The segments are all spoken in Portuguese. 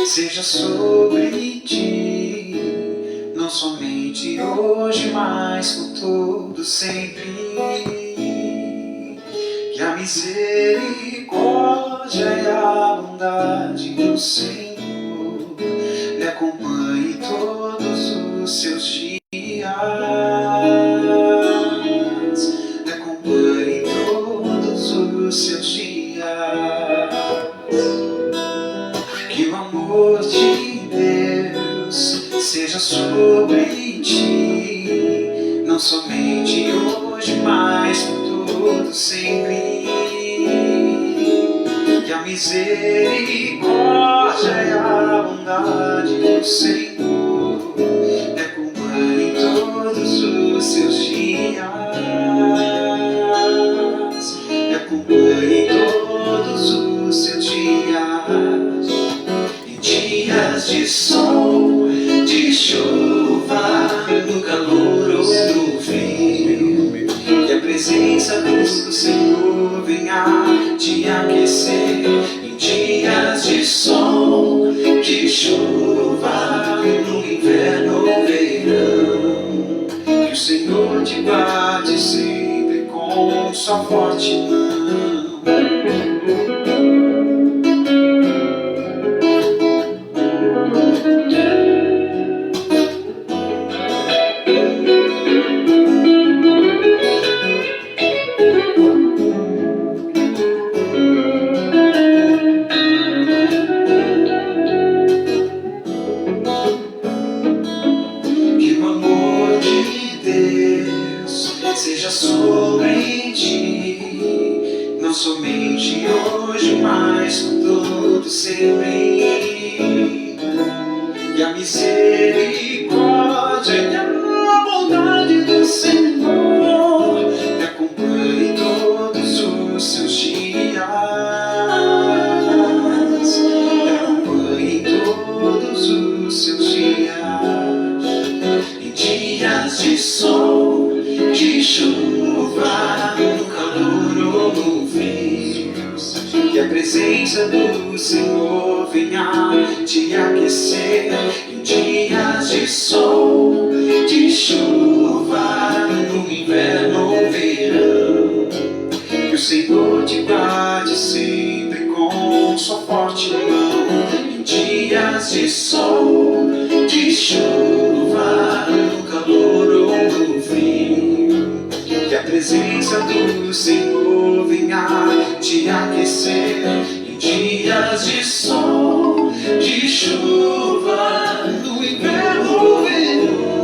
Seja sobre ti, não somente hoje, mas por todo sempre. Que a misericórdia e a bondade do Senhor lhe acompanhe todos os seus dias, lhe acompanhe todos os seus dias. Que o amor de Deus seja sobre ti, não somente hoje, mas por todo sempre. Que a misericórdia e a bondade do Senhor lhe acompanhe todos os seus dias, lhe acompanhe todos os seus dias. Dias de sol, de chuva, no calor ou no frio, que a presença do Senhor venha te aquecer. Em dias de sol, de chuva, no inverno ou verão, que o Senhor te guarde sempre com sua forte mão. Seja sobre ti, não somente hoje, mas por todo sempre. E a misericórdia e a bondade do Senhor me acompanhe todos os seus dias, me acompanhe todos os seus dias. Em dias de sol, de chuva, no calor ou no frio, que a presença do Senhor venha te aquecer. Em dias de sol, de chuva, no inverno ou verão, que o Senhor te guarde sempre com sua forte mão. Em dias de sol, de chuva, no calor ou no frio, que a presença do Senhor venha te aquecer. Em dias de sol, de chuva, no inverno ou verão,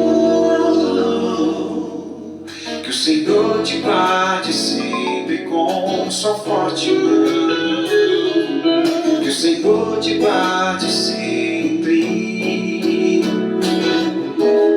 que o Senhor te guarde sempre com sua forte mão. Que o Senhor te guarde sempre.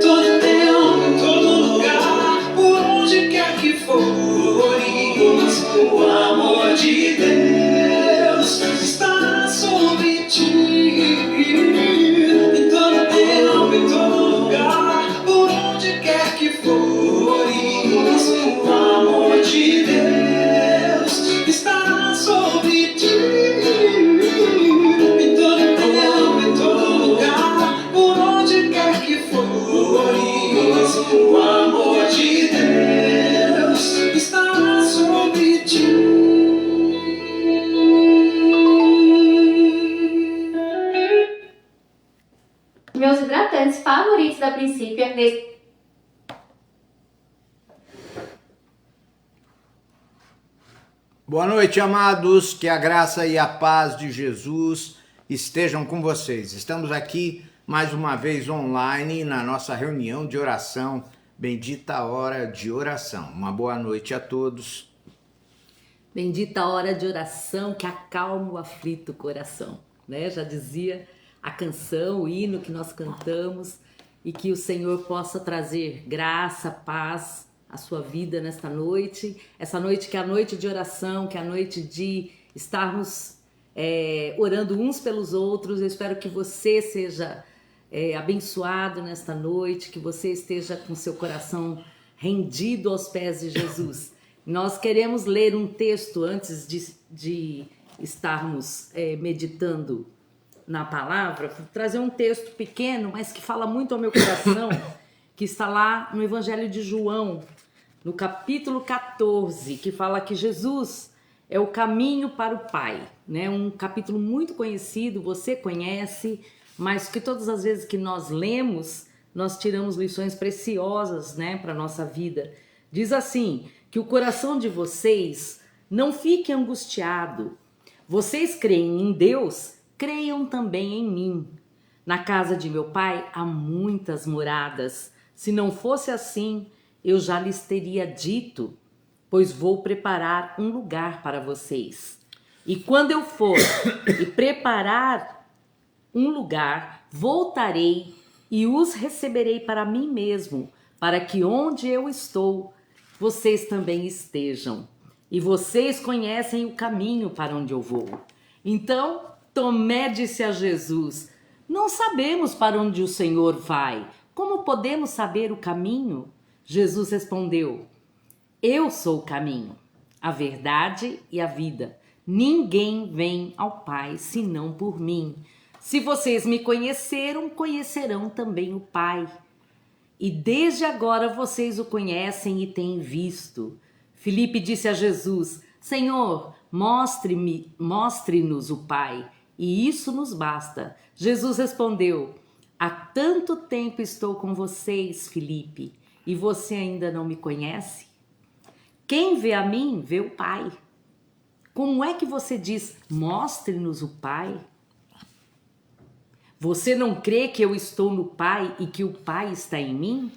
Todo tempo, em todo lugar, por onde quer que fores, o amor de Deus está sobre ti. Em todo tempo, em todo lugar, por onde quer que fores, o amor de Deus está sobre ti. Em todo tempo, em todo lugar, por onde quer que fores, o amor de Deus está sobre ti. Meus hidratantes favoritos da Princípio nesse... Boa noite, amados, que a graça e a paz de Jesus estejam com vocês. Estamos aqui mais uma vez online na nossa reunião de oração, bendita hora de oração. Uma boa noite a todos. Bendita hora de oração que acalma o aflito coração, né? Já dizia a canção, o hino que nós cantamos, e que o Senhor possa trazer graça, paz à sua vida nesta noite, essa noite que é a noite de oração, que é a noite de estarmos orando uns pelos outros. Eu espero que você seja abençoado nesta noite, que você esteja com seu coração rendido aos pés de Jesus. Nós queremos ler um texto antes de estarmos meditando na palavra, trazer um texto pequeno, mas que fala muito ao meu coração, que está lá no Evangelho de João, no capítulo 14, que fala que Jesus é o caminho para o Pai, né? Um capítulo muito conhecido, você conhece, mas que todas as vezes que nós lemos, nós tiramos lições preciosas, né, para a nossa vida. Diz assim, que o coração de vocês não fique angustiado. Vocês creem em Deus, creiam também em mim. Na casa de meu Pai há muitas moradas. Se não fosse assim, eu já lhes teria dito, pois vou preparar um lugar para vocês. E quando eu for e preparar um lugar, voltarei e os receberei para mim mesmo, para que onde eu estou, vocês também estejam. E vocês conhecem o caminho para onde eu vou. Então, Tomé disse a Jesus, não sabemos para onde o Senhor vai. Como podemos saber o caminho? Jesus respondeu, eu sou o caminho, a verdade e a vida. Ninguém vem ao Pai senão por mim. Se vocês me conheceram, conhecerão também o Pai. E desde agora vocês o conhecem e têm visto. Filipe disse a Jesus, Senhor, mostre-nos o Pai, e isso nos basta. Jesus respondeu, há tanto tempo estou com vocês, Filipe, e você ainda não me conhece? Quem vê a mim, vê o Pai. Como é que você diz, mostre-nos o Pai? Você não crê que eu estou no Pai e que o Pai está em mim?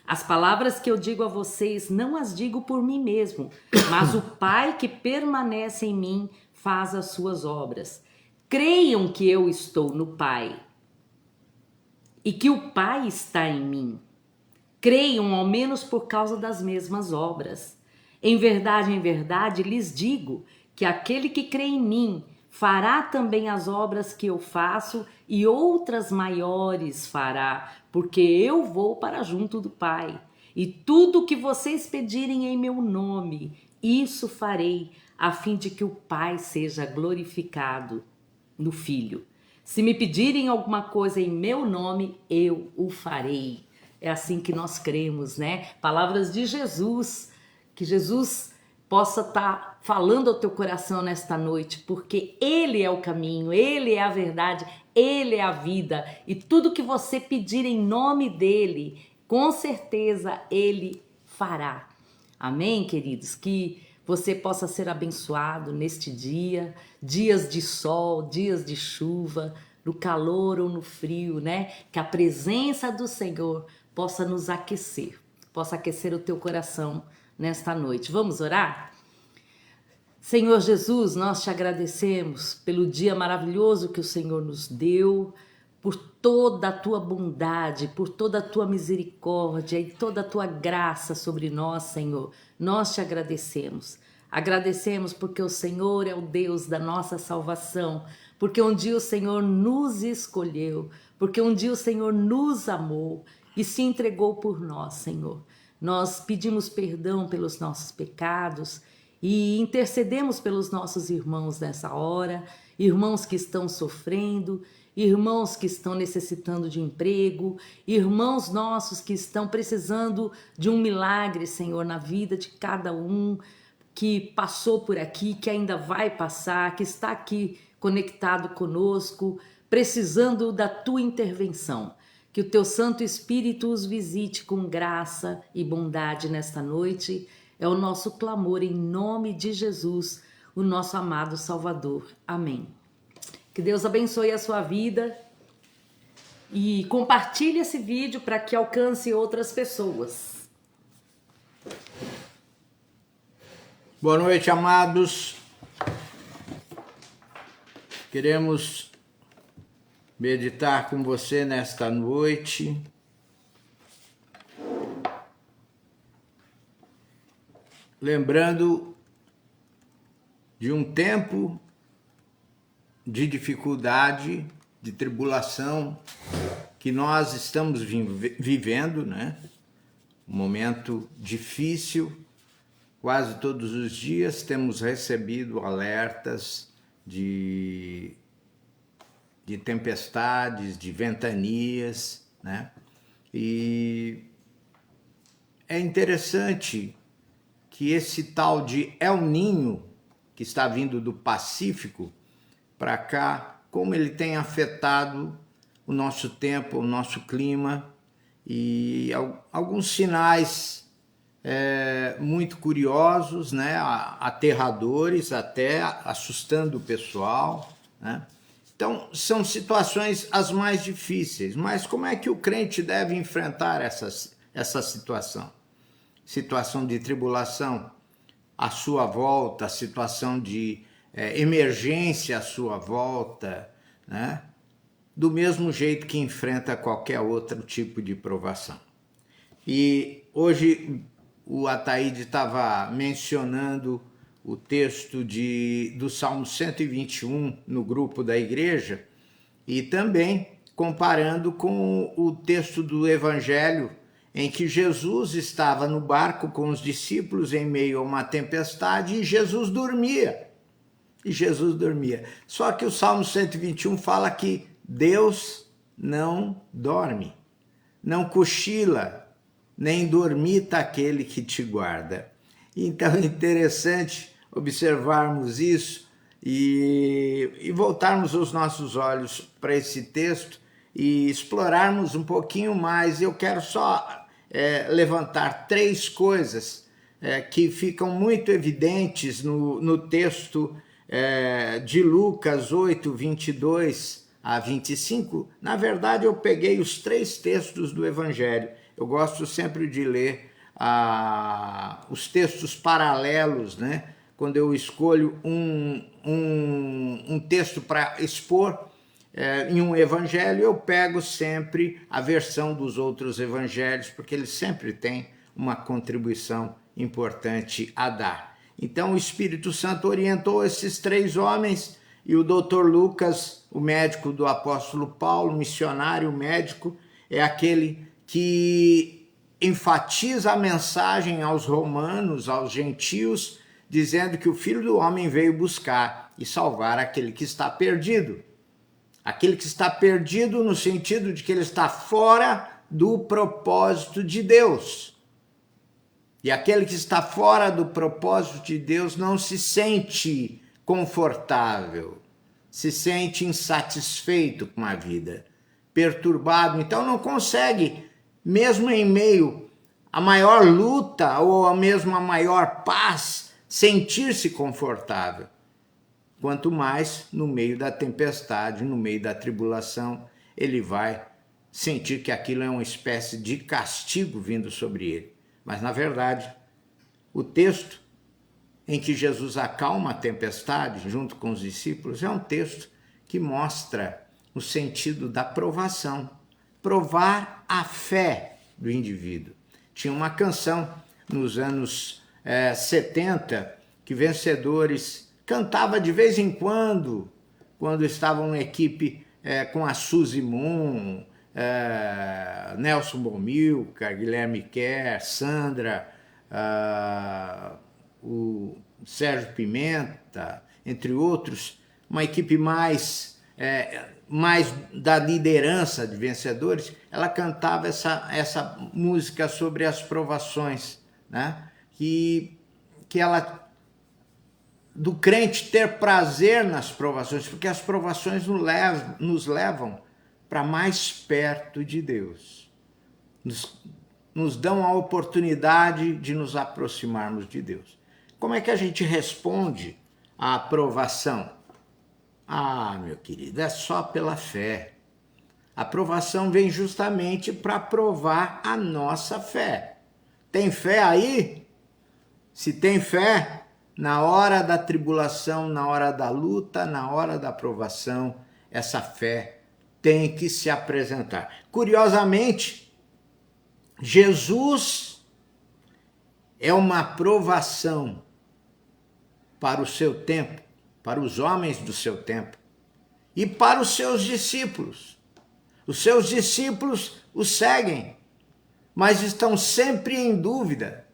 As palavras que eu digo a vocês não as digo por mim mesmo, mas o Pai que permanece em mim faz as suas obras. Creiam que eu estou no Pai e que o Pai está em mim. Creiam ao menos por causa das mesmas obras. Em verdade, lhes digo que aquele que crê em mim fará também as obras que eu faço e outras maiores fará, porque eu vou para junto do Pai. E tudo que vocês pedirem em meu nome, isso farei, a fim de que o Pai seja glorificado no Filho. Se me pedirem alguma coisa em meu nome, eu o farei. É assim que nós cremos, né? Palavras de Jesus, que Jesus possa estar falando ao teu coração nesta noite, porque Ele é o caminho, Ele é a verdade, Ele é a vida. E tudo que você pedir em nome dEle, com certeza Ele fará. Amém, queridos? Que você possa ser abençoado neste dia, dias de sol, dias de chuva, no calor ou no frio, né? Que a presença do Senhor possa nos aquecer, possa aquecer o teu coração nesta noite. Vamos orar? Senhor Jesus, nós te agradecemos pelo dia maravilhoso que o Senhor nos deu, por toda a tua bondade, por toda a tua misericórdia e toda a tua graça sobre nós, Senhor. Nós te agradecemos. Agradecemos porque o Senhor é o Deus da nossa salvação, porque um dia o Senhor nos escolheu, porque um dia o Senhor nos amou e se entregou por nós, Senhor. Nós pedimos perdão pelos nossos pecados e intercedemos pelos nossos irmãos nessa hora, irmãos que estão sofrendo, irmãos que estão necessitando de emprego, irmãos nossos que estão precisando de um milagre, Senhor, na vida de cada um que passou por aqui, que ainda vai passar, que está aqui conectado conosco, precisando da tua intervenção. Que o teu Santo Espírito os visite com graça e bondade nesta noite. É o nosso clamor em nome de Jesus, o nosso amado Salvador. Amém. Que Deus abençoe a sua vida e compartilhe esse vídeo para que alcance outras pessoas. Boa noite, amados. Queremos meditar com você nesta noite. Lembrando de um tempo de dificuldade, de tribulação que nós estamos vivendo, né? um momento difícil. Quase todos os dias temos recebido alertas de tempestades, de ventanias, né? E é interessante que esse tal de El Niño, que está vindo do Pacífico para cá, como ele tem afetado o nosso tempo, o nosso clima, e alguns sinais muito curiosos, né? Aterradores, até assustando o pessoal, né? Então, são situações as mais difíceis, mas como é que o crente deve enfrentar essa situação? Situação de tribulação à sua volta, situação de emergência à sua volta, né? Do mesmo jeito que enfrenta qualquer outro tipo de provação. E hoje o Ataíde estava mencionando o texto do Salmo 121 no grupo da igreja e também comparando com o texto do Evangelho em que Jesus estava no barco com os discípulos em meio a uma tempestade e Jesus dormia. Só que o Salmo 121 fala que Deus não dorme, não cochila, nem dormita aquele que te guarda. Então é interessante observarmos isso e voltarmos os nossos olhos para esse texto e explorarmos um pouquinho mais. Eu quero só levantar 3 coisas que ficam muito evidentes no texto de Lucas 8, 22 a 25. Na verdade, eu peguei os 3 textos do Evangelho. Eu gosto sempre de ler os textos paralelos, né? Quando eu escolho um texto para expor em um evangelho, eu pego sempre a versão dos outros evangelhos, porque eles sempre têm uma contribuição importante a dar. Então o Espírito Santo orientou esses 3 homens e o Dr. Lucas, o médico do apóstolo Paulo, missionário médico, é aquele que enfatiza a mensagem aos romanos, aos gentios, dizendo que o Filho do Homem veio buscar e salvar aquele que está perdido. Aquele que está perdido no sentido de que ele está fora do propósito de Deus. E aquele que está fora do propósito de Deus não se sente confortável, se sente insatisfeito com a vida, perturbado, então não consegue, mesmo em meio à maior luta ou mesmo à maior paz, sentir-se confortável. Quanto mais no meio da tempestade, no meio da tribulação, ele vai sentir que aquilo é uma espécie de castigo vindo sobre ele. Mas, na verdade, o texto em que Jesus acalma a tempestade junto com os discípulos é um texto que mostra o sentido da provação, provar a fé do indivíduo. Tinha uma canção nos anos 70 que vencedores cantava de vez em quando estavam em equipe com a Suzy Moon, Nelson Bomilcar, Guilherme Kerr, Sandra, o Sérgio Pimenta, entre outros, uma equipe mais da liderança de vencedores. Ela cantava essa música sobre as provações, né? Que ela do crente ter prazer nas provações, porque as provações nos levam para mais perto de Deus, nos dão a oportunidade de nos aproximarmos de Deus. Como é que a gente responde à provação? Meu querido, é só pela fé. A provação vem justamente para provar a nossa fé. Tem fé aí? Se tem fé, na hora da tribulação, na hora da luta, na hora da provação, essa fé tem que se apresentar. Curiosamente, Jesus é uma provação para o seu tempo, para os homens do seu tempo e para os seus discípulos. Os seus discípulos o seguem, mas estão sempre em dúvida,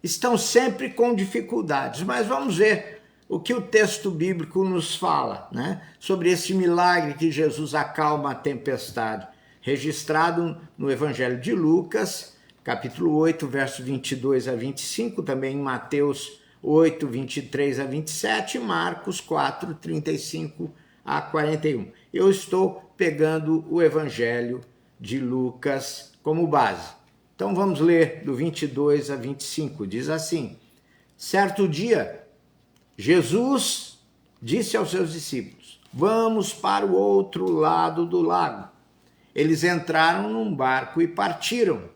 estão sempre com dificuldades. Mas vamos ver o que o texto bíblico nos fala, né? Sobre esse milagre que Jesus acalma a tempestade, registrado no Evangelho de Lucas, capítulo 8, versos 22 a 25, também em Mateus 8, 23 a 27, e Marcos 4, 35 a 41. Eu estou pegando o Evangelho de Lucas como base. Então vamos ler do 22 a 25. Diz assim: certo dia, Jesus disse aos seus discípulos: vamos para o outro lado do lago. Eles entraram num barco e partiram.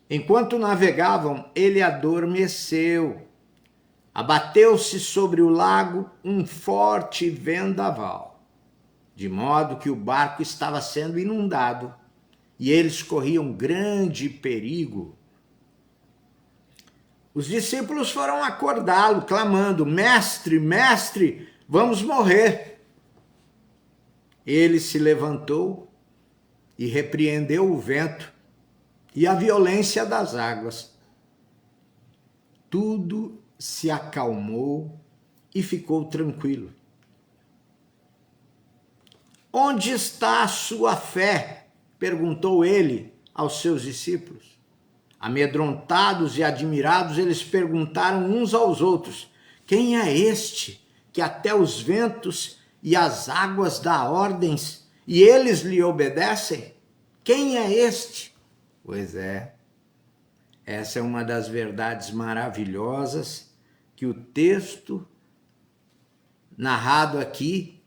Enquanto navegavam, ele adormeceu. Abateu-se sobre o lago um forte vendaval, de modo que o barco estava sendo inundado e eles corriam grande perigo. Os discípulos foram acordá-lo, clamando: mestre, mestre, vamos morrer. Ele se levantou e repreendeu o vento e a violência das águas. Tudo se acalmou e ficou tranquilo. Onde está a sua fé? Perguntou ele aos seus discípulos. Amedrontados e admirados, eles perguntaram uns aos outros: quem é este que até os ventos e as águas dá ordens e eles lhe obedecem? Quem é este? Pois é, essa é uma das verdades maravilhosas que o texto narrado aqui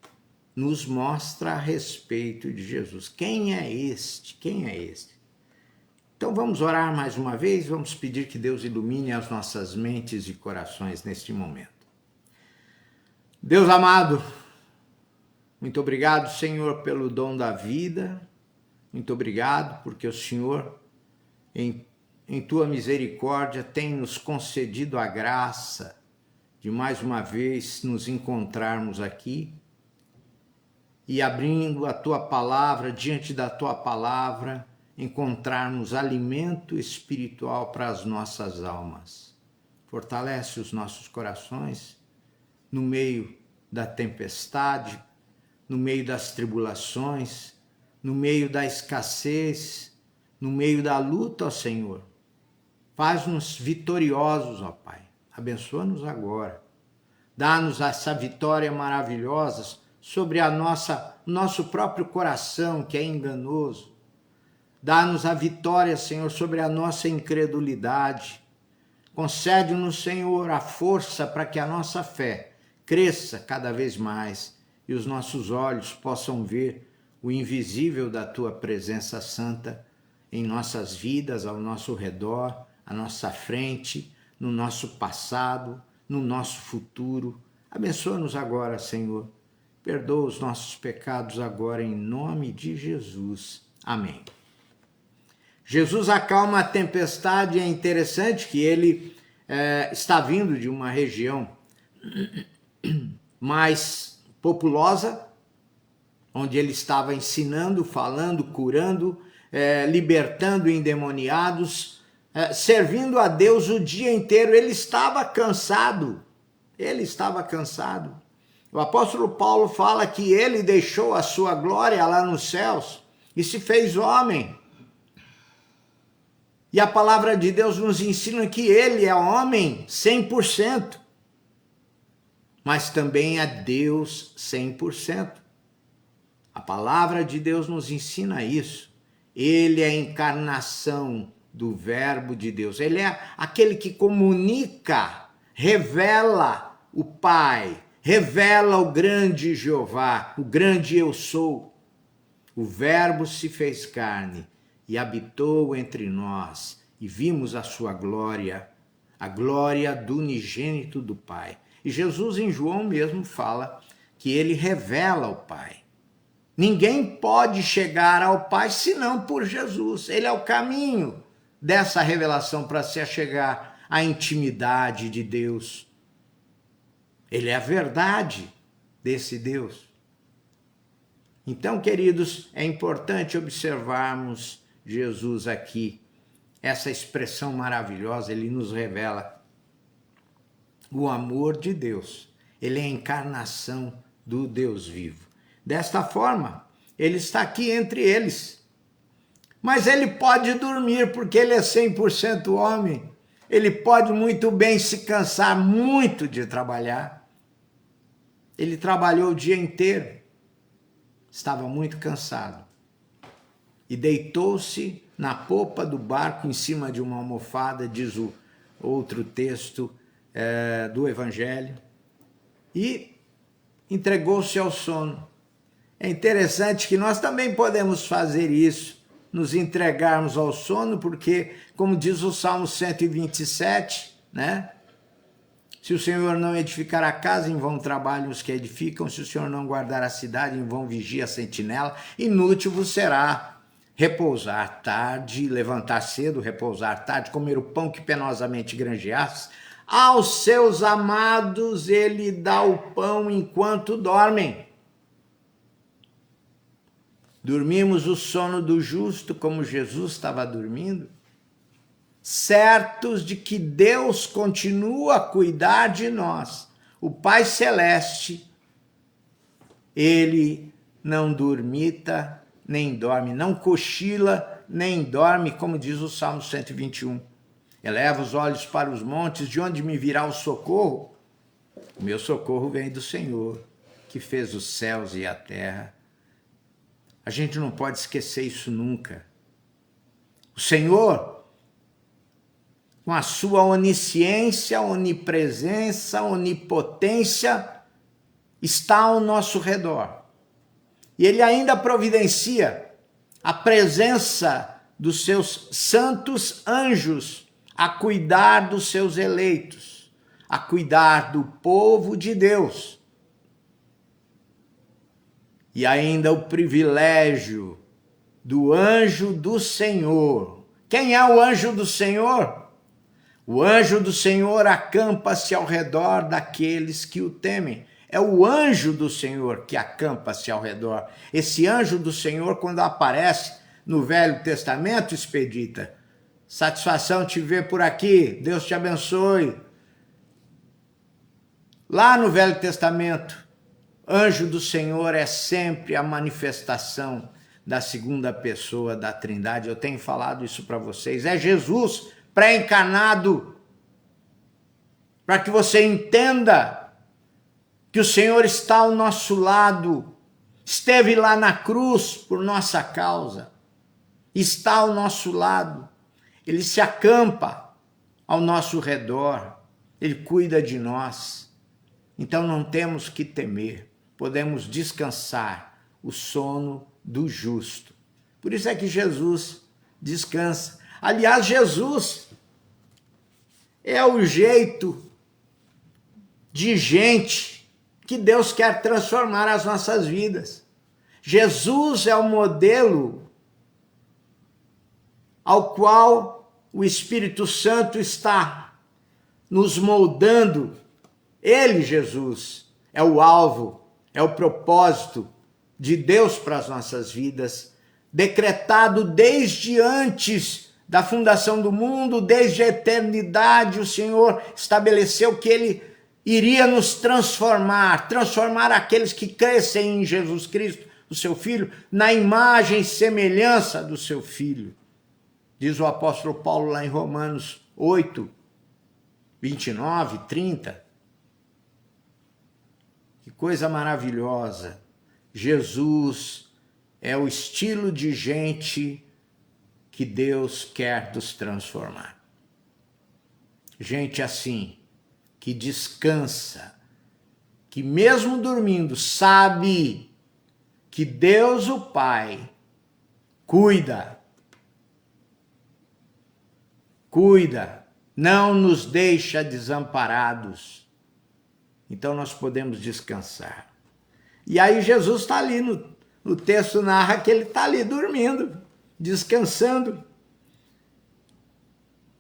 nos mostra a respeito de Jesus. Quem é este? Quem é este? Então vamos orar mais uma vez, vamos pedir que Deus ilumine as nossas mentes e corações neste momento. Deus amado, muito obrigado, Senhor, pelo dom da vida. Muito obrigado porque o Senhor, em tua misericórdia, tem nos concedido a graça de mais uma vez nos encontrarmos aqui e, abrindo a tua palavra, diante da tua palavra, encontrarmos alimento espiritual para as nossas almas. Fortalece os nossos corações no meio da tempestade, no meio das tribulações, no meio da escassez, no meio da luta, ó Senhor. Faz-nos vitoriosos, ó Pai. Abençoa-nos agora. Dá-nos essa vitória maravilhosa sobre nosso próprio coração, que é enganoso. Dá-nos a vitória, Senhor, sobre a nossa incredulidade. Concede-nos, Senhor, a força para que a nossa fé cresça cada vez mais e os nossos olhos possam ver o invisível da Tua presença santa em nossas vidas, ao nosso redor, à nossa frente, no nosso passado, no nosso futuro. Abençoa-nos agora, Senhor. Perdoa os nossos pecados agora, em nome de Jesus. Amém. Jesus acalma a tempestade. É interessante que ele está vindo de uma região mais populosa, onde ele estava ensinando, falando, curando, libertando endemoniados, servindo a Deus o dia inteiro. Ele estava cansado. O apóstolo Paulo fala que ele deixou a sua glória lá nos céus e se fez homem. E a palavra de Deus nos ensina que ele é homem 100%, mas também é Deus 100%. A palavra de Deus nos ensina isso. Ele é a encarnação do Verbo de Deus. Ele é aquele que comunica, revela o Pai, revela o grande Jeová, o grande Eu Sou. O Verbo se fez carne e habitou entre nós, e vimos a sua glória, a glória do unigênito do Pai. E Jesus em João mesmo fala que ele revela o Pai. Ninguém pode chegar ao Pai senão por Jesus. Ele é o caminho dessa revelação para se achegar à intimidade de Deus. Ele é a verdade desse Deus. Então, queridos, é importante observarmos Jesus aqui essa expressão maravilhosa, ele nos revela o amor de Deus. Ele é a encarnação do Deus vivo. Desta forma, ele está aqui entre eles. Mas ele pode dormir, porque ele é 100% homem. Ele pode muito bem se cansar muito de trabalhar. Ele trabalhou o dia inteiro. Estava muito cansado. E deitou-se na popa do barco, em cima de uma almofada, diz o outro texto do Evangelho, e entregou-se ao sono. É interessante que nós também podemos fazer isso, nos entregarmos ao sono, porque, como diz o Salmo 127, né? Se o Senhor não edificar a casa, em vão trabalham os que edificam. Se o Senhor não guardar a cidade, em vão vigia a sentinela. Inútil vos será repousar tarde, levantar cedo, repousar tarde, comer o pão que penosamente granjeaste. Aos seus amados ele dá o pão enquanto dormem. Dormimos o sono do justo, como Jesus estava dormindo, certos de que Deus continua a cuidar de nós. O Pai Celeste, ele não dormita nem dorme, não cochila nem dorme, como diz o Salmo 121. Eleva os olhos para os montes, de onde me virá o socorro? O meu socorro vem do Senhor, que fez os céus e a terra. A gente não pode esquecer isso nunca. O Senhor, com a sua onisciência, onipresença, onipotência, está ao nosso redor. E ele ainda providencia a presença dos seus santos anjos a cuidar dos seus eleitos, a cuidar do povo de Deus. E ainda o privilégio do anjo do Senhor. Quem é o anjo do Senhor? O anjo do Senhor acampa-se ao redor daqueles que o temem. É o anjo do Senhor que acampa-se ao redor. Esse anjo do Senhor, quando aparece no Velho Testamento, Expedita, satisfação te ver por aqui, Deus te abençoe. Lá no Velho Testamento, anjo do Senhor é sempre a manifestação da segunda pessoa da Trindade. Eu tenho falado isso para vocês. É Jesus pré-encarnado, para que você entenda que o Senhor está ao nosso lado, esteve lá na cruz por nossa causa, está ao nosso lado, ele se acampa ao nosso redor, ele cuida de nós. Então não temos que temer, podemos descansar o sono do justo. Por isso é que Jesus descansa. Aliás, Jesus é o jeito de gente que Deus quer transformar as nossas vidas. Jesus é o modelo ao qual o Espírito Santo está nos moldando. Ele, Jesus, é o alvo, é o propósito de Deus para as nossas vidas, decretado desde antes da fundação do mundo, desde a eternidade. O Senhor estabeleceu que Ele iria nos transformar aqueles que crescem em Jesus Cristo, o seu Filho, na imagem e semelhança do seu Filho. Diz o apóstolo Paulo lá em Romanos 8, 29, 30. Que coisa maravilhosa. Jesus é o estilo de gente que Deus quer nos transformar. Gente assim, que descansa, que mesmo dormindo sabe que Deus o Pai cuida, não nos deixa desamparados. Então nós podemos descansar. E aí Jesus está ali, no texto narra que ele está ali dormindo, descansando.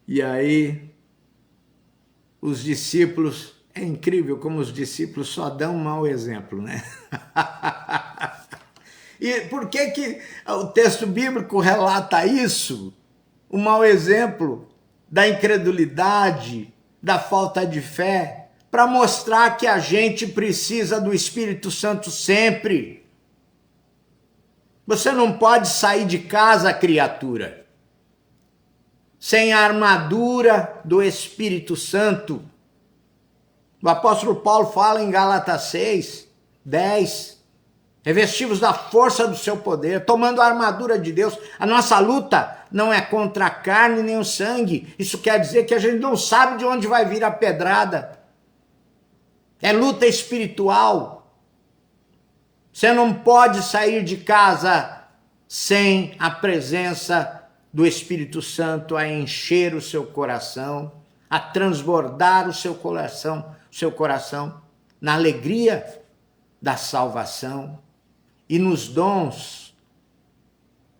E aí os discípulos, é incrível como os discípulos só dão um mau exemplo, né? E por que o texto bíblico relata isso? o mau exemplo da incredulidade, da falta de fé, para mostrar que a gente precisa do Espírito Santo sempre. Você não pode sair de casa, criatura, sem a armadura do Espírito Santo. O apóstolo Paulo fala em Gálatas 6, 10, revestivos da força do seu poder, tomando a armadura de Deus. A nossa luta não é contra a carne nem o sangue. Isso quer dizer que a gente não sabe de onde vai vir a pedrada. É luta espiritual. Você não pode sair de casa sem a presença do Espírito Santo a encher o seu coração, a transbordar o seu coração na alegria da salvação e nos dons,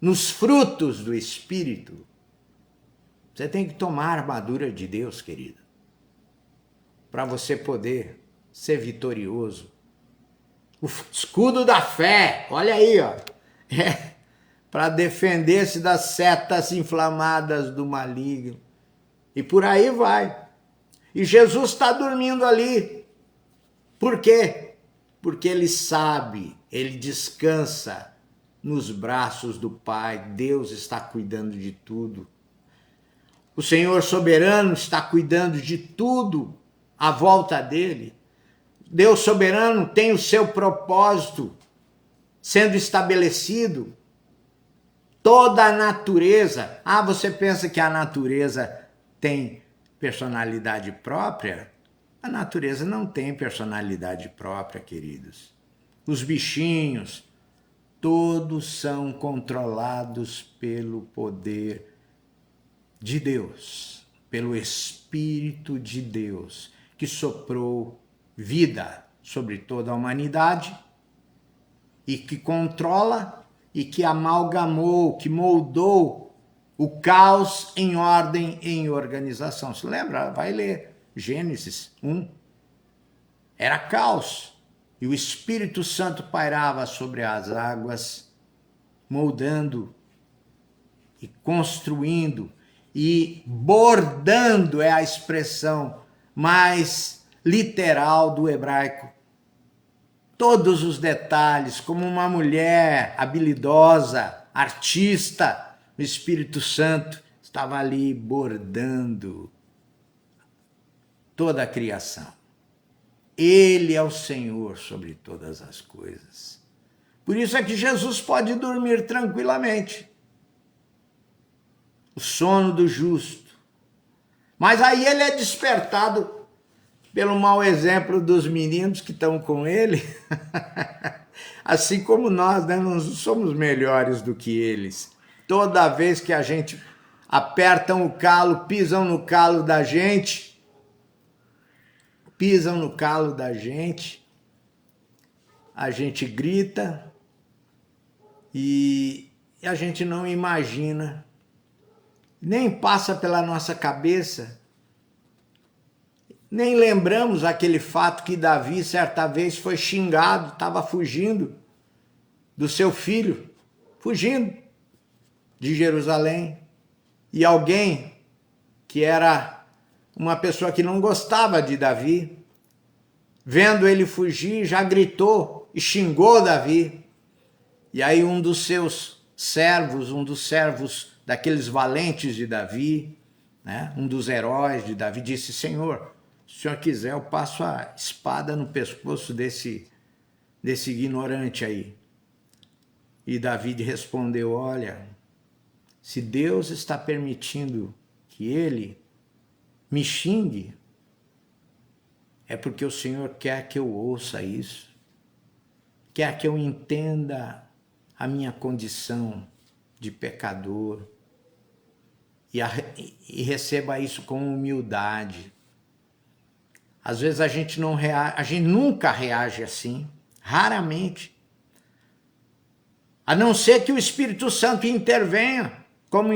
nos frutos do Espírito. Você tem que tomar a armadura de Deus, querido, para você poder ser vitorioso. O escudo da fé, olha aí, ó, para defender-se das setas inflamadas do maligno. E por aí vai. E Jesus está dormindo ali. Por quê? Porque ele sabe, ele descansa nos braços do Pai. Deus está cuidando de tudo. O Senhor soberano está cuidando de tudo à volta dele. Deus soberano tem o seu propósito sendo estabelecido. Toda a natureza. Ah, você pensa que a natureza tem personalidade própria? A natureza não tem personalidade própria, queridos. Os bichinhos, todos são controlados pelo poder de Deus, pelo Espírito de Deus, que soprou vida sobre toda a humanidade e que controla e que amalgamou, que moldou o caos em ordem, em organização. Se lembra? Vai ler Gênesis 1. Era caos e o Espírito Santo pairava sobre as águas, moldando e construindo e bordando, é a expressão mais literal do hebraico. Todos os detalhes, como uma mulher habilidosa, artista, o Espírito Santo estava ali bordando toda a criação. Ele é o Senhor sobre todas as coisas. Por isso é que Jesus pode dormir tranquilamente. O sono do justo. Mas aí ele é despertado pelo mau exemplo dos meninos que estão com ele. Assim como nós, né? Não somos melhores do que eles. Toda vez que a gente apertam o calo, pisam no calo da gente, a gente grita e a gente não imagina, nem passa pela nossa cabeça, nem lembramos aquele fato que Davi certa vez foi xingado, estava fugindo do seu filho, fugindo de Jerusalém, e alguém que era uma pessoa que não gostava de Davi, vendo ele fugir, já gritou e xingou Davi. E aí um dos servos daqueles valentes de Davi, né, um dos heróis de Davi, disse: Senhor, se o senhor quiser, eu passo a espada no pescoço desse ignorante aí. E Davi respondeu: olha, se Deus está permitindo que ele me xingue, é porque o Senhor quer que eu ouça isso, quer que eu entenda a minha condição de pecador e receba isso com humildade. Às vezes a gente nunca reage assim, raramente. A não ser que o Espírito Santo intervenha, como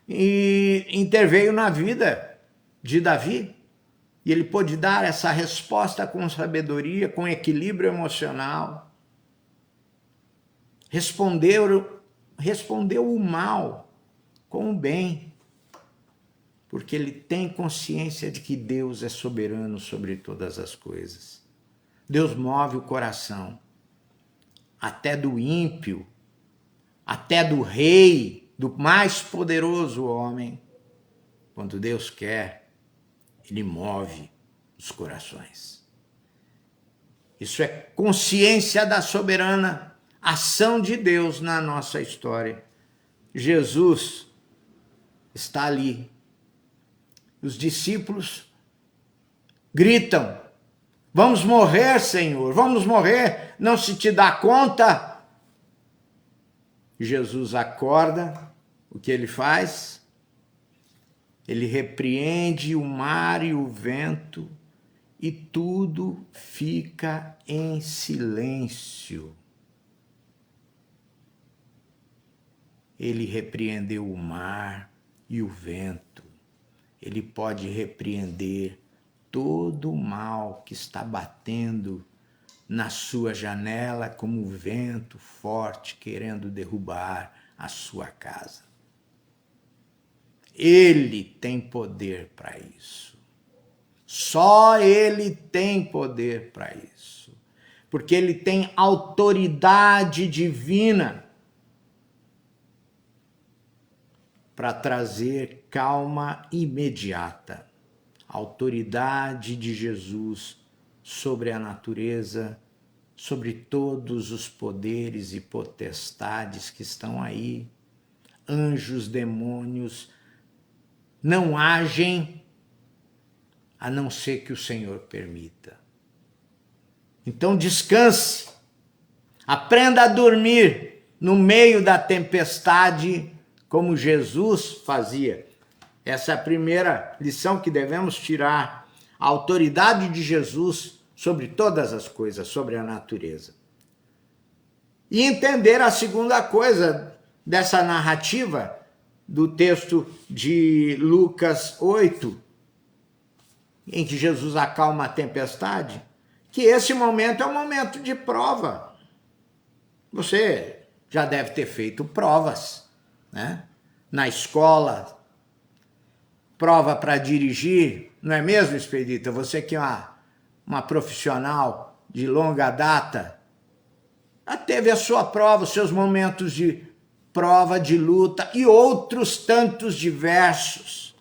interveio na vida de Davi, e ele pôde dar essa resposta com sabedoria, com equilíbrio emocional. Respondeu o mal com o bem. Porque ele tem consciência de que Deus é soberano sobre todas as coisas. Deus move o coração, até do ímpio, até do rei, do mais poderoso homem. Quando Deus quer, ele move os corações. Isso é consciência da soberana ação de Deus na nossa história. Jesus está ali. Os discípulos gritam: vamos morrer, Senhor, vamos morrer, não se te dá conta? Jesus acorda, o que ele faz? Ele repreende o mar e o vento e tudo fica em silêncio. Ele repreendeu o mar e o vento. Ele pode repreender todo o mal que está batendo na sua janela como um vento forte querendo derrubar a sua casa. Ele tem poder para isso. Só ele tem poder para isso. Porque ele tem autoridade divina para trazer calma imediata. A autoridade de Jesus sobre a natureza, sobre todos os poderes e potestades que estão aí. Anjos, demônios, não agem a não ser que o Senhor permita. Então descanse, aprenda a dormir no meio da tempestade, como Jesus fazia. Essa é a primeira lição que devemos tirar. A autoridade de Jesus sobre todas as coisas, sobre a natureza. E entender a segunda coisa dessa narrativa do texto de Lucas 8, em que Jesus acalma a tempestade, que esse momento é um momento de prova. Você já deve ter feito provas, né? Na escola, prova para dirigir, não é mesmo, Expedita? Você que é uma profissional de longa data, já teve a sua prova, os seus momentos de prova, de luta e outros tantos diversos.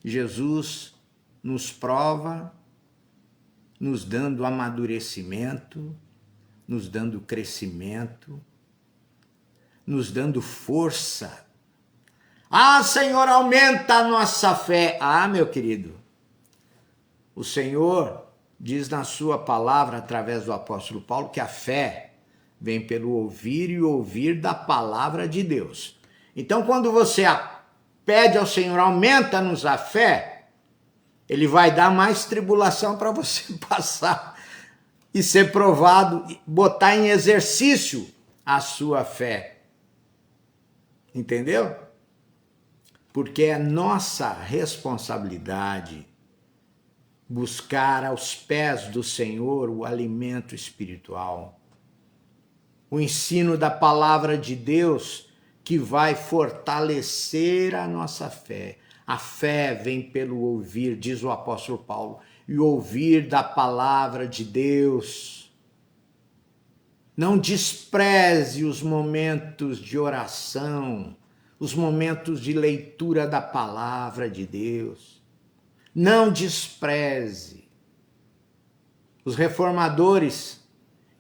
Jesus nos prova, nos dando amadurecimento, nos dando crescimento, nos dando força. Ah, Senhor, aumenta a nossa fé. Ah, meu querido, o Senhor diz na sua palavra, através do apóstolo Paulo, que a fé vem pelo ouvir e ouvir da palavra de Deus. Então, quando você pede ao Senhor, aumenta-nos a fé, ele vai dar mais tribulação para você passar e ser provado, botar em exercício a sua fé. Entendeu? Porque é nossa responsabilidade buscar aos pés do Senhor o alimento espiritual, o ensino da palavra de Deus que vai fortalecer a nossa fé. A fé vem pelo ouvir, diz o apóstolo Paulo, e ouvir da palavra de Deus. Não despreze os momentos de oração, os momentos de leitura da palavra de Deus. Não despreze. Os reformadores,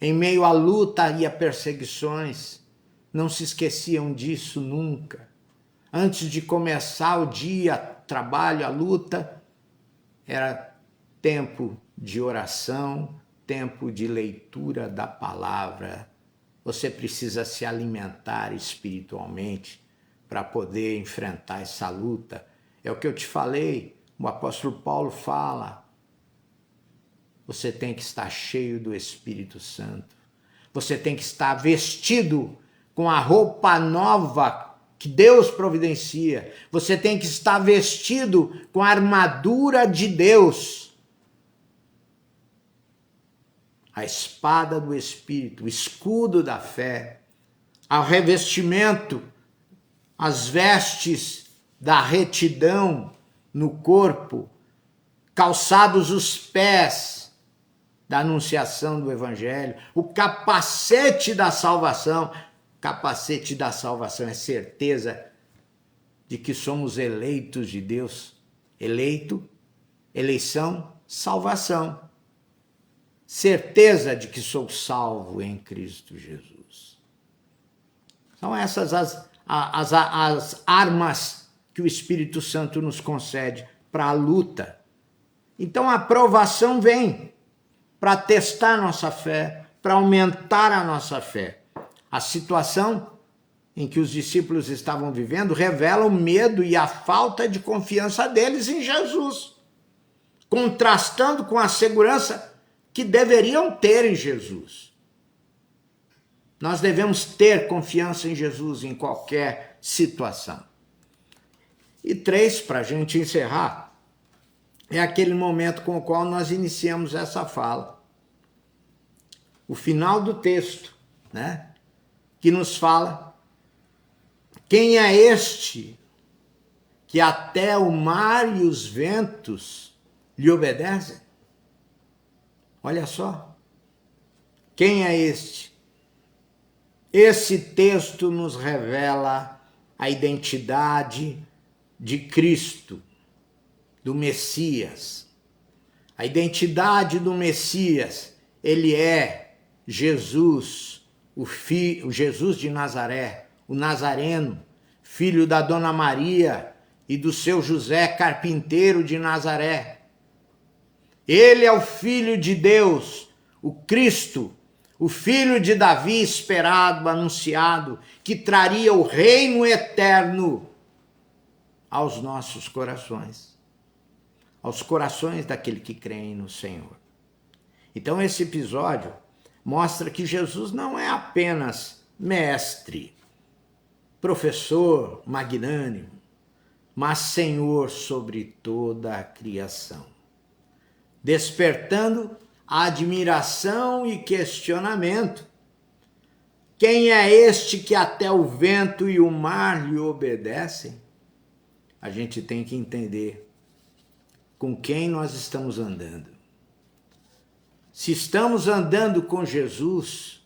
em meio à luta e a perseguições, não se esqueciam disso nunca. Antes de começar o dia, trabalho, a luta, era tempo de oração, tempo de leitura da palavra. Você precisa se alimentar espiritualmente para poder enfrentar essa luta. É o que eu te falei, o apóstolo Paulo fala. Você tem que estar cheio do Espírito Santo. Você tem que estar vestido com a roupa nova que Deus providencia. Você tem que estar vestido com a armadura de Deus. A espada do Espírito, o escudo da fé, o revestimento, as vestes da retidão no corpo, calçados os pés da anunciação do Evangelho, o capacete da salvação. Capacete da salvação é certeza de que somos eleitos de Deus. Eleito, eleição, salvação. Certeza de que sou salvo em Cristo Jesus. São essas as armas que o Espírito Santo nos concede para a luta. Então a provação vem para testar nossa fé, para aumentar a nossa fé. A situação em que os discípulos estavam vivendo revela o medo e a falta de confiança deles em Jesus, contrastando com a segurança que deveriam ter em Jesus. Nós devemos ter confiança em Jesus em qualquer situação. E 3, para a gente encerrar, é aquele momento com o qual nós iniciamos essa fala. O final do texto, né? Que nos fala: quem é este que até o mar e os ventos lhe obedecem? Olha só. Quem é este? Esse texto nos revela a identidade de Cristo, do Messias. A identidade do Messias, ele é Jesus, o Jesus de Nazaré, o Nazareno, filho da Dona Maria e do seu José, carpinteiro de Nazaré. Ele é o Filho de Deus, o Cristo, o Filho de Davi esperado, anunciado, que traria o reino eterno aos nossos corações, aos corações daquele que creem no Senhor. Então esse episódio mostra que Jesus não é apenas mestre, professor magnânimo, mas Senhor sobre toda a criação, despertando admiração e questionamento. Quem é este que até o vento e o mar lhe obedecem? A gente tem que entender com quem nós estamos andando. Se estamos andando com Jesus,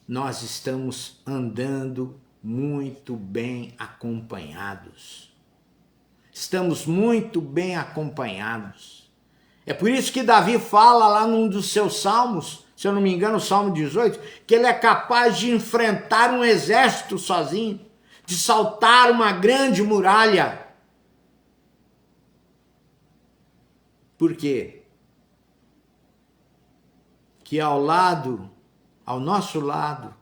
nós estamos andando muito bem acompanhados. Estamos muito bem acompanhados. É por isso que Davi fala lá num dos seus salmos, se eu não me engano, o Salmo 18, que ele é capaz de enfrentar um exército sozinho, de saltar uma grande muralha. Por quê? Que ao nosso lado,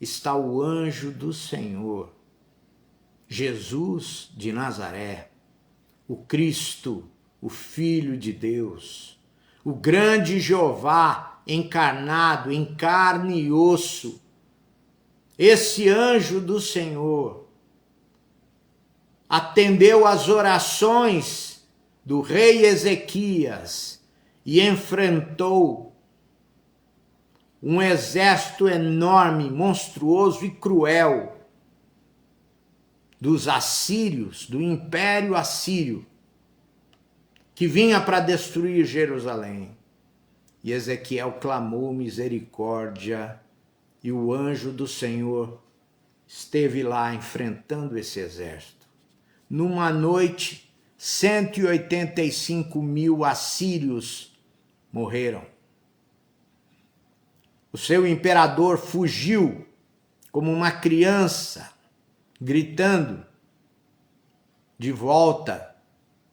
está o anjo do Senhor, Jesus de Nazaré, o Cristo, o Filho de Deus, o grande Jeová encarnado em carne e osso. Esse anjo do Senhor atendeu às orações do rei Ezequias e enfrentou um exército enorme, monstruoso e cruel dos assírios, do Império Assírio, que vinha para destruir Jerusalém. E Ezequiel clamou misericórdia, e o anjo do Senhor esteve lá enfrentando esse exército. Numa noite, 185.000 assírios morreram. O seu imperador fugiu como uma criança, gritando de volta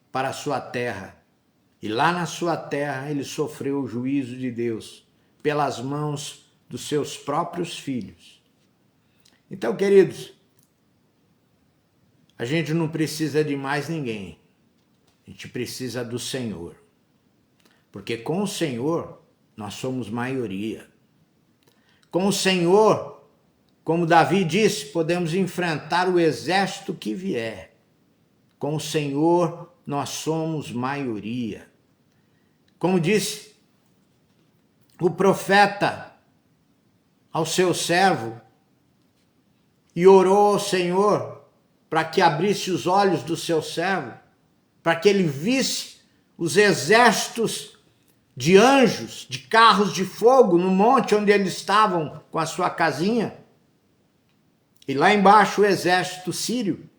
para a sua terra. E lá na sua terra ele sofreu o juízo de Deus pelas mãos dos seus próprios filhos. Então, queridos, a gente não precisa de mais ninguém. A gente precisa do Senhor. Porque com o Senhor nós somos maioria. Com o Senhor, como Davi disse, podemos enfrentar o exército que vier. Com o Senhor nós somos maioria. Como disse o profeta ao seu servo, e orou ao Senhor para que abrisse os olhos do seu servo, para que ele visse os exércitos de anjos, de carros de fogo no monte onde eles estavam com a sua casinha. E lá embaixo o exército sírio.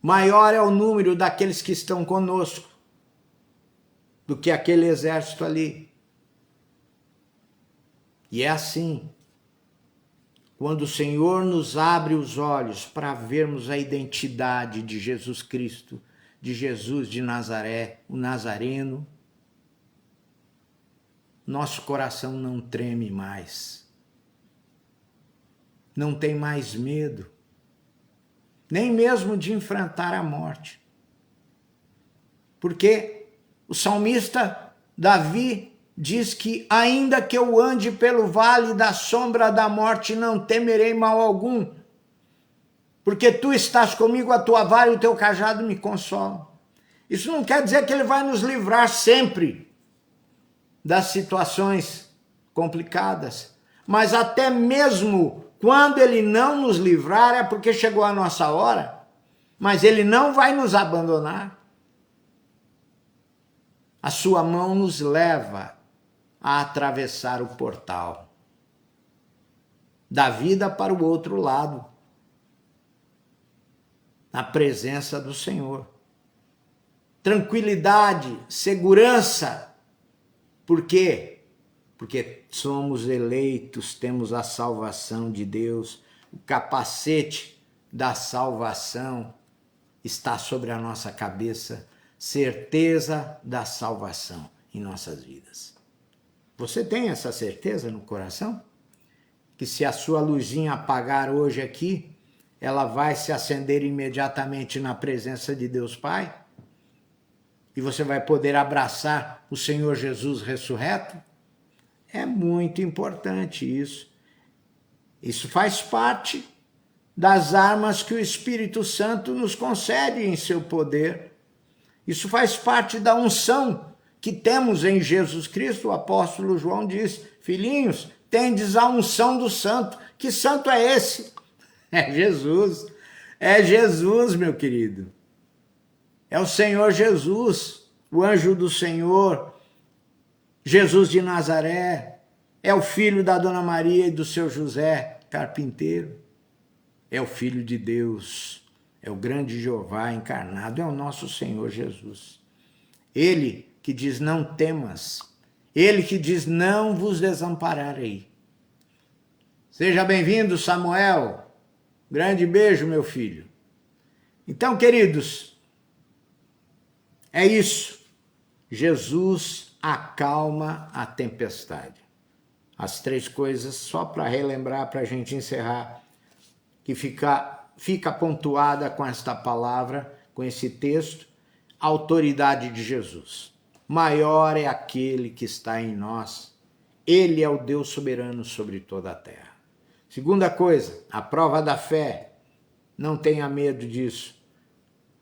Maior é o número daqueles que estão conosco do que aquele exército ali. E é assim, quando o Senhor nos abre os olhos para vermos a identidade de Jesus Cristo, de Jesus de Nazaré, o Nazareno, nosso coração não treme mais, não tem mais medo, nem mesmo de enfrentar a morte. Porque o salmista Davi diz que ainda que eu ande pelo vale da sombra da morte, não temerei mal algum, porque tu estás comigo, a tua vara e o teu cajado me consolam. Isso não quer dizer que ele vai nos livrar sempre das situações complicadas, mas até mesmo quando ele não nos livrar é porque chegou a nossa hora, mas ele não vai nos abandonar. A sua mão nos leva a atravessar o portal da vida para o outro lado, na presença do Senhor. Tranquilidade, segurança. Por quê? Porque somos eleitos, temos a salvação de Deus, o capacete da salvação está sobre a nossa cabeça, certeza da salvação em nossas vidas. Você tem essa certeza no coração? Que se a sua luzinha apagar hoje aqui, ela vai se acender imediatamente na presença de Deus Pai? E você vai poder abraçar o Senhor Jesus ressurreto? É muito importante isso. Isso faz parte das armas que o Espírito Santo nos concede em seu poder. Isso faz parte da unção que temos em Jesus Cristo. O apóstolo João diz: filhinhos, tendes a unção do santo. Que santo é esse? É Jesus. É Jesus, meu querido. É o Senhor Jesus, o anjo do Senhor, Jesus de Nazaré, é o filho da Dona Maria e do seu José, carpinteiro. É o Filho de Deus, é o grande Jeová encarnado, é o nosso Senhor Jesus. Ele que diz: não temas, ele que diz: não vos desampararei. Seja bem-vindo, Samuel. Grande beijo, meu filho. Então, queridos, é isso. Jesus acalma a tempestade. As três coisas, só para relembrar, para a gente encerrar, que fica pontuada com esta palavra, com esse texto: a autoridade de Jesus. Maior é aquele que está em nós. Ele é o Deus soberano sobre toda a terra. Segunda coisa, a prova da fé. Não tenha medo disso.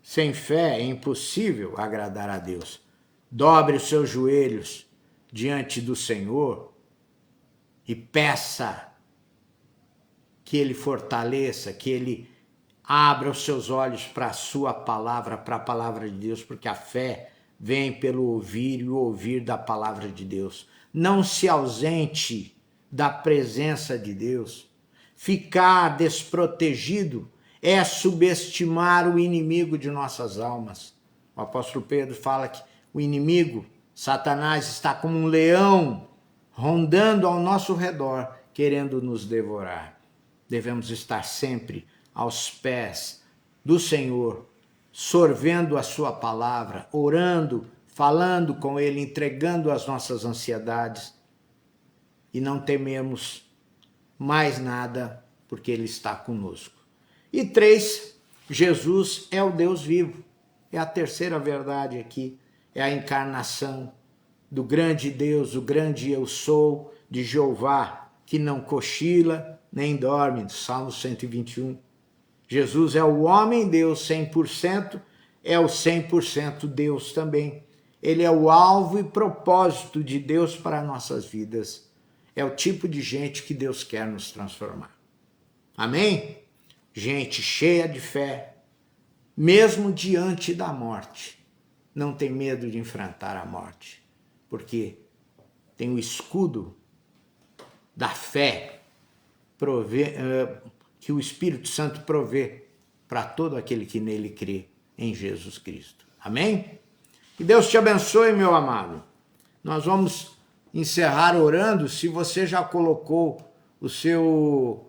Sem fé é impossível agradar a Deus. Dobre os seus joelhos diante do Senhor e peça que Ele fortaleça, que Ele abra os seus olhos para a sua palavra, para a palavra de Deus, porque a fé vem pelo ouvir e o ouvir da palavra de Deus. Não se ausente da presença de Deus. Ficar desprotegido é subestimar o inimigo de nossas almas. O apóstolo Pedro fala que o inimigo, Satanás, está como um leão rondando ao nosso redor, querendo nos devorar. Devemos estar sempre aos pés do Senhor, sorvendo a sua palavra, orando, falando com Ele, entregando as nossas ansiedades, e não tememos mais nada, porque Ele está conosco. E 3, Jesus é o Deus vivo. É a terceira verdade aqui, é a encarnação do grande Deus, o grande eu sou, de Jeová, que não cochila nem dorme, Salmo 121. Jesus é o homem Deus 100%, é o 100% Deus também. Ele é o alvo e propósito de Deus para nossas vidas. É o tipo de gente que Deus quer nos transformar. Amém? Gente cheia de fé, mesmo diante da morte, não tem medo de enfrentar a morte, porque tem o escudo da fé que o Espírito Santo provê para todo aquele que nele crê em Jesus Cristo. Amém? Que Deus te abençoe, meu amado. Nós vamos encerrar orando. Se você já colocou o seu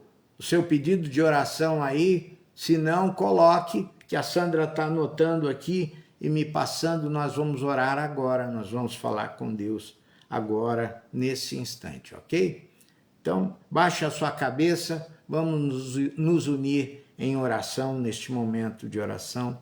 pedido de oração aí, se não, coloque, que a Sandra está anotando aqui e me passando. Nós vamos orar agora, nós vamos falar com Deus agora, nesse instante, ok? Então, baixe a sua cabeça, vamos nos unir em oração neste momento de oração,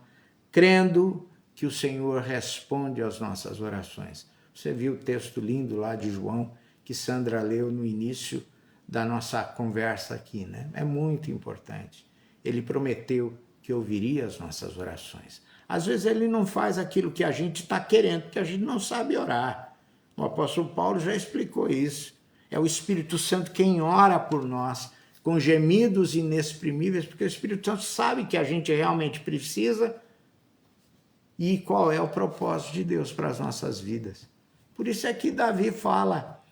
crendo que o Senhor responde às nossas orações. Você viu o texto lindo lá de João, que Sandra leu no início da nossa conversa aqui, né? É muito importante. Ele prometeu que ouviria as nossas orações. Às vezes ele não faz aquilo que a gente está querendo, porque a gente não sabe orar. O apóstolo Paulo já explicou isso. É o Espírito Santo quem ora por nós, com gemidos inexprimíveis, porque o Espírito Santo sabe que a gente realmente precisa e qual é o propósito de Deus para as nossas vidas. Por isso é que Davi fala,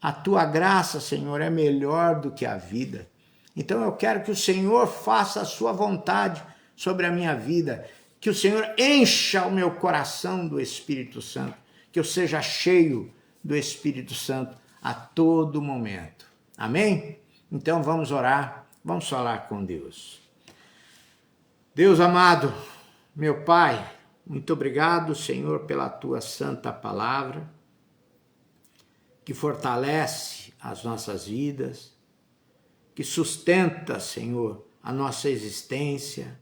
a tua graça, Senhor, é melhor do que a vida. Então eu quero que o Senhor faça a sua vontade sobre a minha vida, que o Senhor encha o meu coração do Espírito Santo, que eu seja cheio do Espírito Santo a todo momento. Amém? Então vamos orar, vamos falar com Deus. Deus amado, meu Pai, muito obrigado, Senhor, pela tua santa palavra, que fortalece as nossas vidas, que sustenta, Senhor, a nossa existência,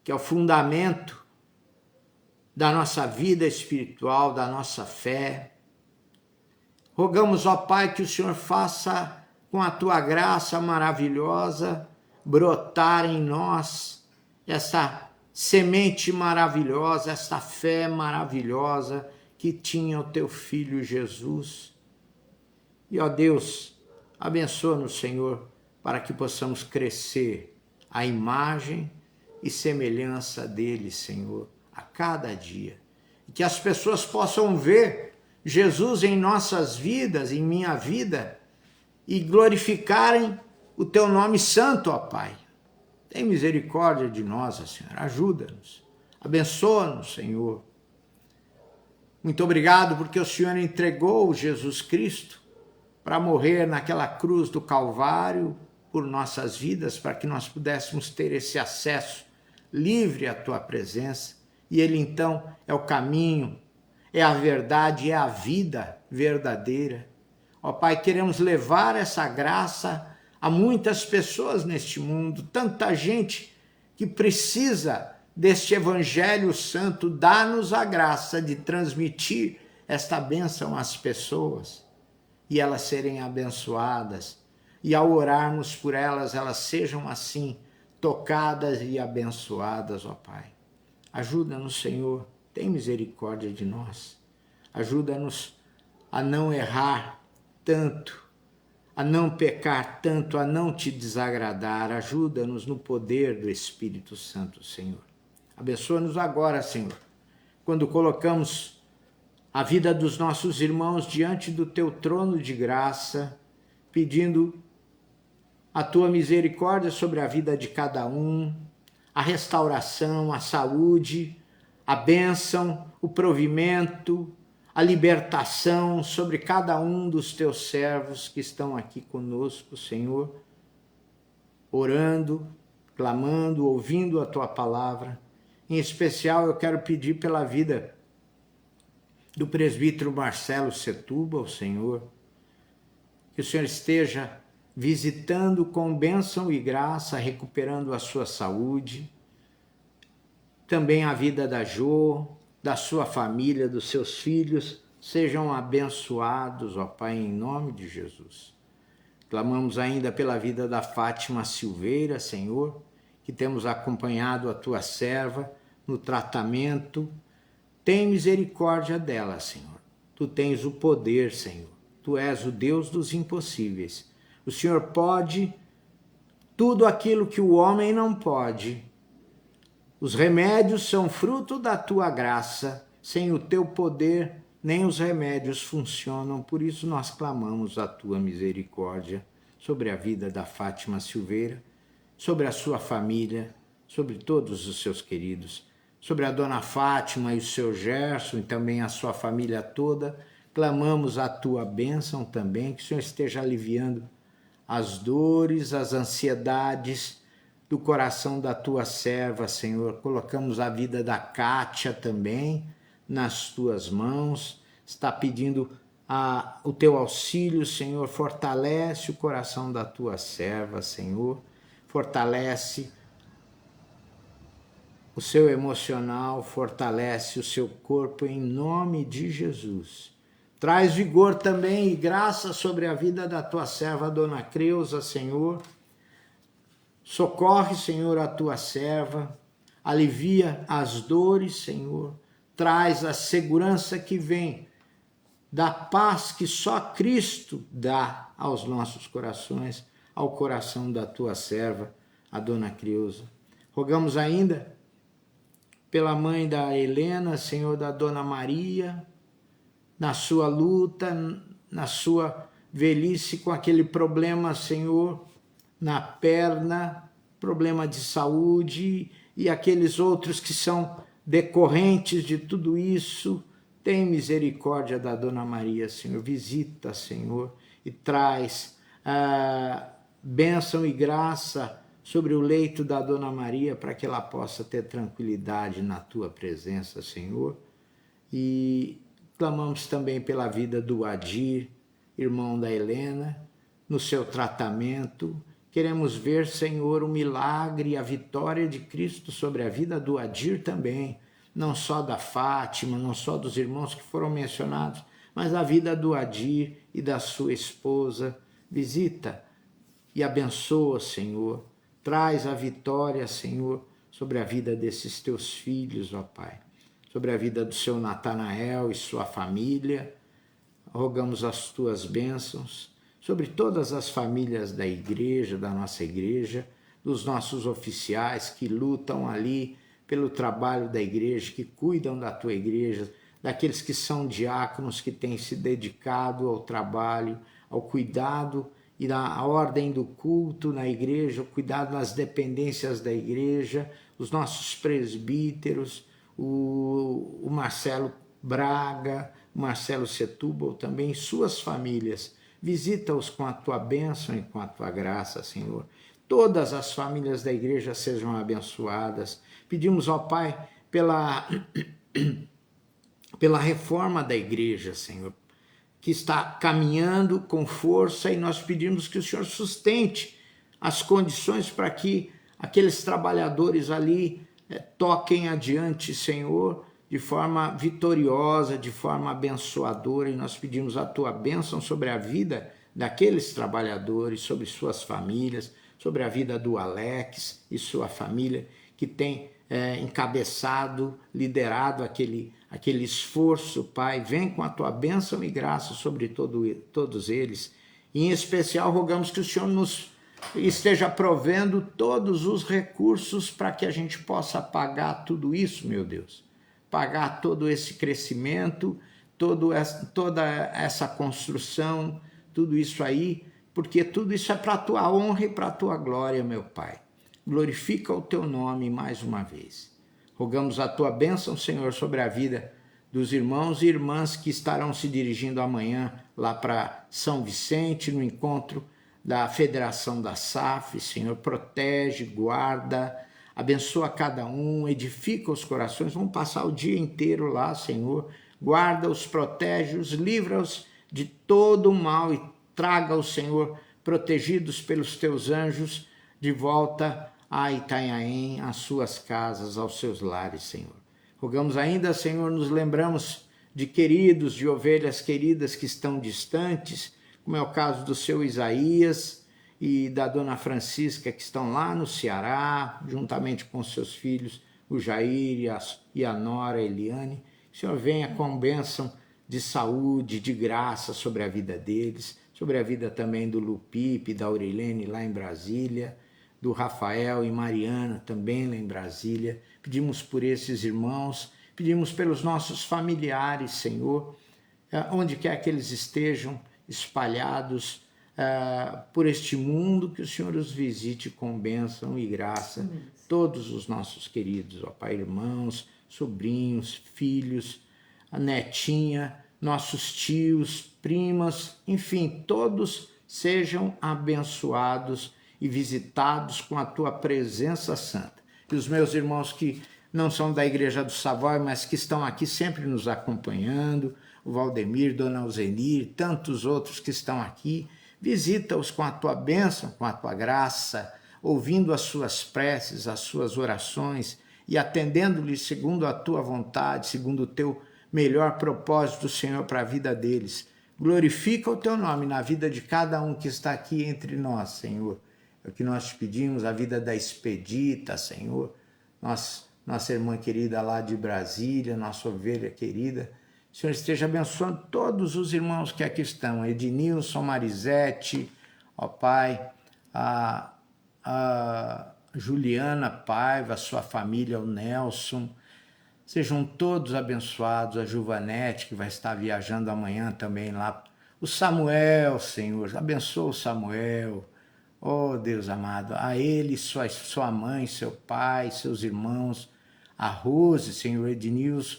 que é o fundamento da nossa vida espiritual, da nossa fé. Rogamos, ó Pai, que o Senhor faça com a tua graça maravilhosa brotar em nós essa semente maravilhosa, essa fé maravilhosa que tinha o teu Filho Jesus. E, ó Deus, abençoa-nos, Senhor, para que possamos crescer à imagem e semelhança dele, Senhor, a cada dia. E que as pessoas possam ver Jesus em nossas vidas, em minha vida, e glorificarem o teu nome santo, ó Pai. Tem misericórdia de nós, Senhor, ajuda-nos, abençoa-nos, Senhor. Muito obrigado porque o Senhor entregou Jesus Cristo para morrer naquela cruz do Calvário por nossas vidas, para que nós pudéssemos ter esse acesso livre à tua presença. E ele então é o caminho, é a verdade, é a vida verdadeira. Ó Pai, queremos levar essa graça a muitas pessoas neste mundo, tanta gente que precisa deste Evangelho Santo. Dá-nos a graça de transmitir esta bênção às pessoas e elas serem abençoadas. E ao orarmos por elas, elas sejam assim tocadas e abençoadas, ó Pai. Ajuda-nos, Senhor, tem misericórdia de nós. Ajuda-nos a não errar tanto, a não pecar tanto, a não te desagradar. Ajuda-nos no poder do Espírito Santo, Senhor. Abençoa-nos agora, Senhor, quando colocamos a vida dos nossos irmãos diante do teu trono de graça, pedindo a tua misericórdia sobre a vida de cada um, a restauração, a saúde, a bênção, o provimento, a libertação sobre cada um dos teus servos que estão aqui conosco, Senhor, orando, clamando, ouvindo a tua palavra. Em especial, eu quero pedir pela vida do presbítero Marcelo Setúbal, Senhor, que o Senhor esteja visitando com bênção e graça, recuperando a sua saúde, também a vida da Jo, da sua família, dos seus filhos, sejam abençoados, ó Pai, em nome de Jesus. Clamamos ainda pela vida da Fátima Silveira, Senhor, que temos acompanhado a tua serva no tratamento. Tem misericórdia dela, Senhor. Tu tens o poder, Senhor. Tu és o Deus dos impossíveis. O Senhor pode tudo aquilo que o homem não pode. Os remédios são fruto da tua graça. Sem o teu poder, nem os remédios funcionam. Por isso nós clamamos a tua misericórdia sobre a vida da Fátima Silveira, sobre a sua família, sobre todos os seus queridos, sobre a dona Fátima e o seu Gerson e também a sua família toda. Clamamos a tua bênção também, que o Senhor esteja aliviando as dores, as ansiedades do coração da tua serva, Senhor. Colocamos a vida da Kátia também nas tuas mãos. Está pedindo o teu auxílio, Senhor. Fortalece o coração da tua serva, Senhor. Fortalece o seu emocional, fortalece o seu corpo em nome de Jesus. Traz vigor também e graça sobre a vida da tua serva, Dona Creuza, Senhor. Socorre, Senhor, a tua serva, alivia as dores, Senhor. Traz a segurança que vem da paz que só Cristo dá aos nossos corações, ao coração da tua serva, a Dona Creuza. Rogamos ainda pela mãe da Helena, Senhor, da Dona Maria, na sua luta, na sua velhice com aquele problema, Senhor, na perna, problema de saúde e aqueles outros que são decorrentes de tudo isso. Tem misericórdia da Dona Maria, Senhor. Visita, Senhor, e traz bênção e graça sobre o leito da Dona Maria para que ela possa ter tranquilidade na tua presença, Senhor. E clamamos também pela vida do Adir, irmão da Helena, no seu tratamento. Queremos ver, Senhor, o milagre e a vitória de Cristo sobre a vida do Adir também, não só da Fátima, não só dos irmãos que foram mencionados, mas a vida do Adir e da sua esposa. Visita e abençoa, Senhor. Traz a vitória, Senhor, sobre a vida desses teus filhos, ó Pai. Sobre a vida do seu Natanael e sua família. Rogamos as tuas bênçãos sobre todas as famílias da igreja, da nossa igreja, dos nossos oficiais que lutam ali pelo trabalho da igreja, que cuidam da tua igreja, daqueles que são diáconos, que têm se dedicado ao trabalho, ao cuidado e na ordem do culto na igreja, o cuidado nas dependências da igreja, os nossos presbíteros, o Marcelo Braga, o Marcelo Setúbal também, suas famílias. Visita-os com a tua bênção e com a tua graça, Senhor. Todas as famílias da igreja sejam abençoadas. Pedimos ao Pai pela reforma da igreja, Senhor, que está caminhando com força, e nós pedimos que o Senhor sustente as condições para que aqueles trabalhadores ali toquem adiante, Senhor, de forma vitoriosa, de forma abençoadora, e nós pedimos a tua bênção sobre a vida daqueles trabalhadores, sobre suas famílias, sobre a vida do Alex e sua família, que tem encabeçado, liderado aquele esforço, Pai. Vem com a tua bênção e graça sobre todos eles. E, em especial, rogamos que o Senhor nos esteja provendo todos os recursos para que a gente possa pagar tudo isso, meu Deus. Pagar todo esse crescimento, toda essa construção, tudo isso aí, porque tudo isso é para a tua honra e para a tua glória, meu Pai. Glorifica o teu nome mais uma vez. Rogamos a tua bênção, Senhor, sobre a vida dos irmãos e irmãs que estarão se dirigindo amanhã lá para São Vicente, no encontro da Federação da SAF. Senhor, protege, guarda, abençoa cada um, edifica os corações. Vamos passar o dia inteiro lá, Senhor. Guarda-os, protege-os, livra-os de todo o mal e traga-os, Senhor, protegidos pelos teus anjos, de volta a Itanhaém, às suas casas, aos seus lares, Senhor. Rogamos ainda, Senhor, nos lembramos de queridos, de ovelhas queridas que estão distantes, como é o caso do seu Isaías e da dona Francisca, que estão lá no Ceará, juntamente com seus filhos, o Jair e a nora Eliane. O Senhor venha com bênção de saúde, de graça sobre a vida deles, sobre a vida também do Lupipe, da Aurilene lá em Brasília. do Rafael e Mariana, também lá em Brasília. Pedimos por esses irmãos, pedimos pelos nossos familiares, Senhor, onde quer que eles estejam espalhados por este mundo, que o Senhor os visite com bênção e graça, todos os nossos queridos, ó Pai, irmãos, sobrinhos, filhos, a netinha, nossos tios, primas, enfim, todos sejam abençoados e visitados com a tua presença santa. E os meus irmãos que não são da Igreja do Savoy, mas que estão aqui sempre nos acompanhando, o Valdemir, Dona Alzenir, tantos outros que estão aqui, visita-os com a tua bênção, com a tua graça, ouvindo as suas preces, as suas orações e atendendo-lhes segundo a tua vontade, segundo o teu melhor propósito, Senhor, para a vida deles. Glorifica o teu nome na vida de cada um que está aqui entre nós, Senhor. É o que nós te pedimos, a vida da Expedita, Senhor, nossa irmã querida lá de Brasília, nossa ovelha querida. O Senhor esteja abençoando todos os irmãos que aqui estão, Ednilson, Marisete, ó Pai, a Juliana Paiva, a sua família, o Nelson, sejam todos abençoados, a Juvanete, que vai estar viajando amanhã também lá, o Samuel, Senhor, abençoa o Samuel, oh Deus amado, a ele, sua mãe, seu pai, seus irmãos, a Rose, Senhor, Ednilson,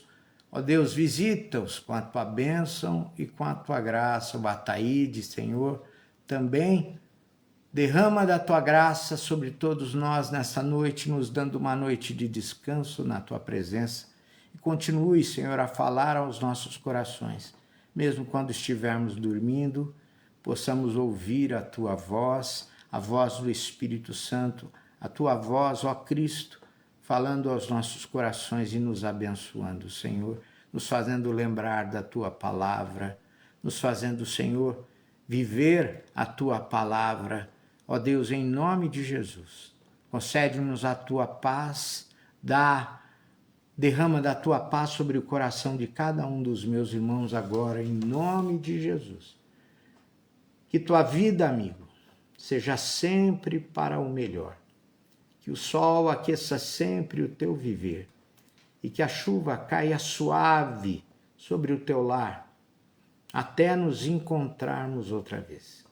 ó Deus, visita-os com a tua bênção e com a tua graça, o Ataíde, Senhor, também derrama da tua graça sobre todos nós nessa noite, nos dando uma noite de descanso na tua presença. E continue, Senhor, a falar aos nossos corações, mesmo quando estivermos dormindo, possamos ouvir a tua voz, a voz do Espírito Santo, a tua voz, ó Cristo, falando aos nossos corações e nos abençoando, Senhor, nos fazendo lembrar da tua palavra, nos fazendo, Senhor, viver a tua palavra. Ó Deus, em nome de Jesus, concede-nos a tua paz, derrama da tua paz sobre o coração de cada um dos meus irmãos agora, em nome de Jesus. Que tua vida, amigo, seja sempre para o melhor. Que o sol aqueça sempre o teu viver e que a chuva caia suave sobre o teu lar até nos encontrarmos outra vez.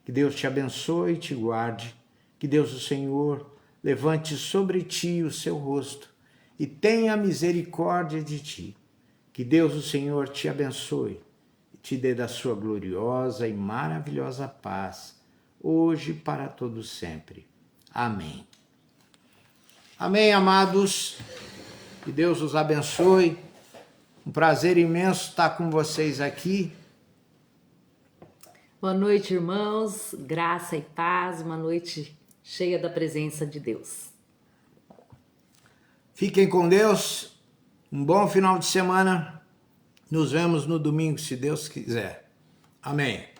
Que Deus te abençoe e te guarde, que Deus o Senhor levante sobre ti o seu rosto e tenha misericórdia de ti. Que Deus o Senhor te abençoe e te dê da sua gloriosa e maravilhosa paz, hoje e para todos sempre. Amém. Amém, amados. Que Deus os abençoe. Um prazer imenso estar com vocês aqui. Boa noite, irmãos. Graça e paz. Uma noite cheia da presença de Deus. Fiquem com Deus. Um bom final de semana. Nos vemos no domingo, se Deus quiser. Amém.